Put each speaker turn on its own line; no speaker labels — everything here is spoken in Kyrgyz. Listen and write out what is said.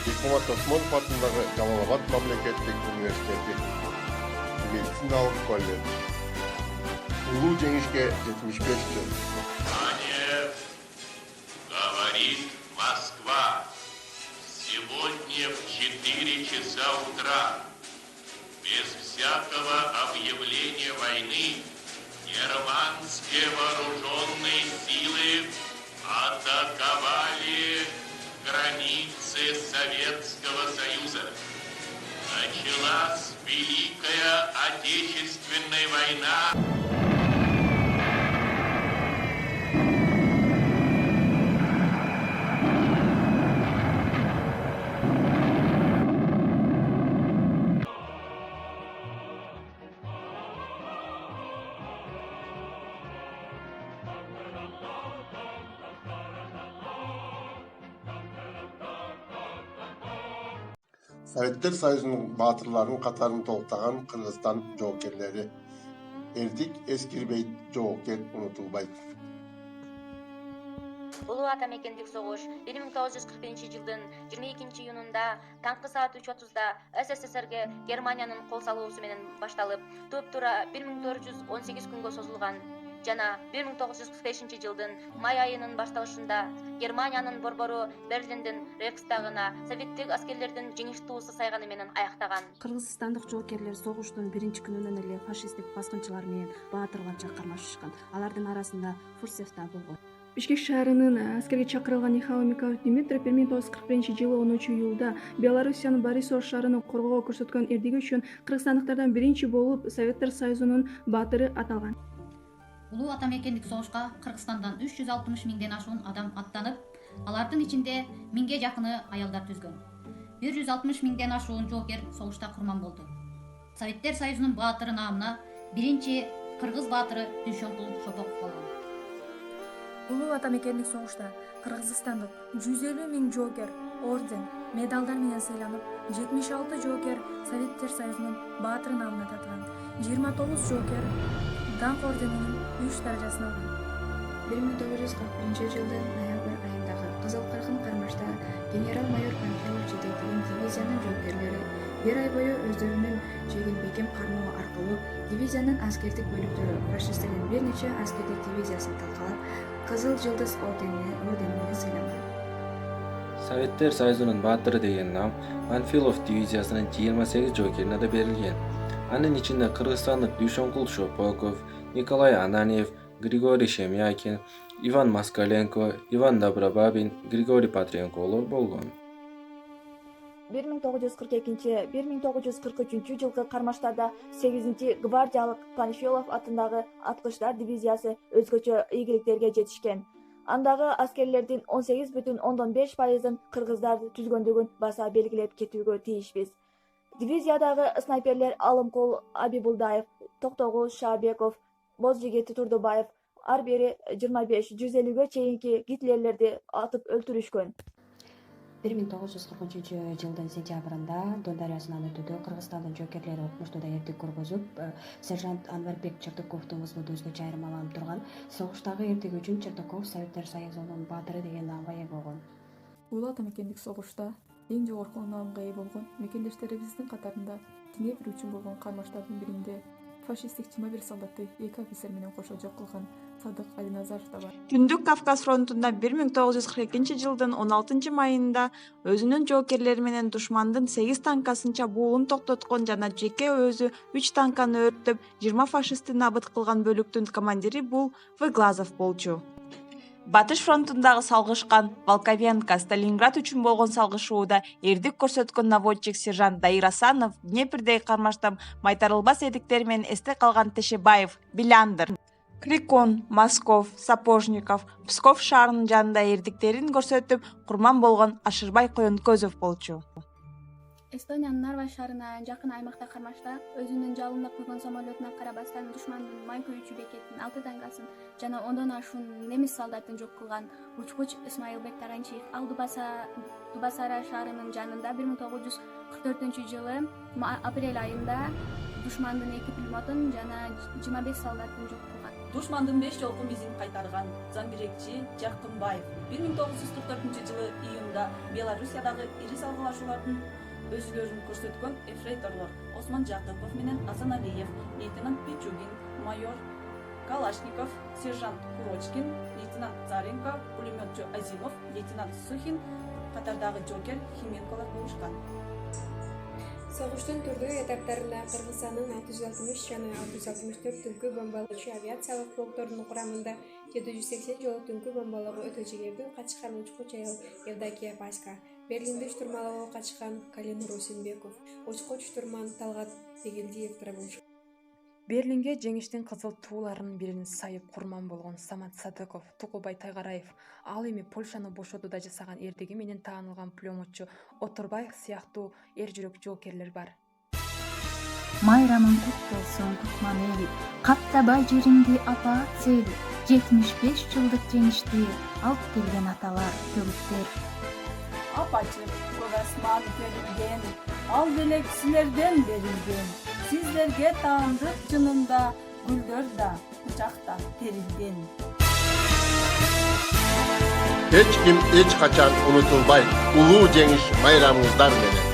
Бекмамат Осмонов атындағы Жалал-Абад мемлекеттік университеті медициналық колледж. Улуу жеңишке 75 жыл.
Говорит Москва. Сегодня в 4 часа утра, без всякого объявления войны, германские вооруженные силы атаковали границы Советского Союза. Началась Великая Отечественная война.
Советтер Союзунун баатырларынын катарын толуктаган Кыргызстан жоокерлери. Эрдик Эскирбейт жоокер унутулбайт.
Улуу ата мекендик согуш 1941-жылдын 22-июнунда таңкы саат 3:30 СССРге Германиянын кол салуусу менен башталып, туп-туура 1418 күнгө созулган жана 1945-жылдын май айынын башталышында Германиянын борбору Берлиндин Рейхстагына советтик аскерлердин жеңиш туусу сайганы менен аяктаган.
Кыргызстандык жоокерлер согуштун биринчи күнүнөн эле фашисттик баскынчылар менен баатырларча кармашышкан. Алардын арасында Фурсев да болгон. Бишкек шаарынын аскерге чакырылган Михаил Микаилович Дмитрий 1941-жылы 10-июлда Белоруссиянын Борисов шаарынын коргоого көрсөткөн эрдиги үчүн кыргызстандыктардан биринчи болуп Советтер Союзунун баатыры аталган.
Улуу ата мекендик согушка Кыргызстандан 360 миңден ашуун адам аттанып, алардын ичинде 1000ге жакыны аялдар түзгөн. 160 миңден ашуун жоокер согушта курман болду. Советтер Союзунун баатыры наамына биринчи кыргыз баатыры Дүйшөнкул Шопоков болгон.
Улуу ата мекендик согушта кыргызстандык 150 миң жоокер орден, медалдар менен сыйланып, 76 жоокер Советтер Союзунун баатыры наамына татылган. 29 жоокер даңк орденинин 3 даражасын алган.
1941-жылдын ноябрь айындагы Кызыл Кыргын кармашта генерал-майор Панфилов жетектеген дивизиянын жоокерлери бир ай бою өздөрүнүн жегил бекем кармоо аркылуу дивизиянын аскердик бөлүктөрү фашисттердин бир нече аскердик дивизиясын талкалап, Кызыл Жылдыз орденине сыйланган.
Советтер Союзунун баатыры деген нам Панфилов дивизиясынын 28 жоокерине да берилген. Анын ичинде кыргызстандык Дүйшөнкул Шопоков, Николай Ананьев, Григорий Шемякин, Иван Москаленко, Иван Добробабин, Григорий Патренколор болгон.
1942-1943 жылкы кармаштарда 8-гвардиялык Панфилов атындагы аткычтар дивизиясы өзгөчө ийгиликтерге жетишкен. Андагы аскерлердин 18,5%-ын кыргыздар түзгөндүгүн баса белгилеп кетүүгө тийишпиз. Дивизиядагы снайперлер Алымкул Абибулдаев, Токтогул Шаабеков, Бозжигит Турдубаев ар бири 25-150ге чейинки гитлерлерди атып өлтүрүшкөн.
1943-жылдын сентябрында Дон дарыясынан өтүүдө Кыргызстандын жоокерлери окумуштуу эрдик көргөзүп, сержант Анварбек Чертаковдун взводу өзгөчө айырмаланып турган. Согуштагы эрдиги үчүн Чертаков Советтер Союзунун баатыры деген наамга ээ болгон.
Улуу ата мекендик согушта эң жогорку наамга ээ болгон мекендештерибиздин катарында Днепр үчүн болгон кармаштардын биринде фашисттик 21 солдатты 2 офицер менен кошо жок кылган Садык Алиназаров да бар.
Түндүк Кавказ фронтунда 1942-жылдын 16-майында өзүнүн жоокерлери менен душмандын 8 танкасынча буулун токтоткон жана жеке өзү 3 танканы өрттөп 20 фашистти набыт кылган бөлүктүн командири бул Выглазов болчу. Батыш фронтундагы салгышкан Волковенко, Сталинград үчүн болгон салгышууда эрдик көрсөткөн наводчик сержант Дайыр Асанов Днепрдеги кармашта майтарылбас эрдиктери менен эсте калган Тешебаев, Биляндыр, Крикун, Москов, Сапожников, Псков шаарынын жанында эрдиктерин көрсөтүп курман болгон Ашырбай Коенкөзов болчу.
Эстониянын Нарва шаарына жакын аймакта кармашта өзүнүн жалындап койгон самолетуна карабастан душмандын май көйүүчү бекетин 6 тангасын жана 10дон ашуун немис солдатын жок кылган учкуч Исмаилбек Таранчиев ал Дубасара шаарынын жанында 1944-жылы апрель айында душмандын 2 пулеметин жана 25 солдатын жок кылган.
Душмандын 5 жолкун изин кайтарган Замбирекчи Жакынбаев 1944 июнда Белоруссиядагы ири салгылашуулардын өзүлөрүн көрсөткөн эфрейторлор Осман Жакыпов менен Асан Алиев, лейтенант Пичугин, майор Калашников, сержант Курочкин, лейтенант Царенко, пулеметчу Азимов, лейтенант Сухин катардагы жокер Хименколор болушкан.
Согуштун түрдүү этаптарында Кыргызстандын 660 жана 664 түнкү бомбалоочу авиациялык полкторунун курамында 780 жолу түнкү бомбалоого өтө жегердүү качкан учкуч аял Евдокия Паська, Берлинди штурмалоого качкан Калин Русинбеков, учкуч штурман Талгат Тегелдиев болушкан.
Берлинге жеңиштин кызыл тууларынын бирин сайып курман болгон Самат Садыков, Тукубай Тайгараев, ал эми Польшаны бошотууда жасаган эрдиги менен таанылган пулеметчу Отурбаев сыяктуу эр жүрөк жоокерлер бар.
Майрамың кут болсун, Кутман эли, каптабай жериңди апа сели, 75 жылдык жеңишти алып келген аталар, төгүттөр.
Апачы, Ковасман берилген, ал делек силерден берилген. Сиздерге таандык жынында гүлдөр да кучакта терилген.
Эч ким эч качан унутулбайт улуу жеңиш майрамыңыздар менен.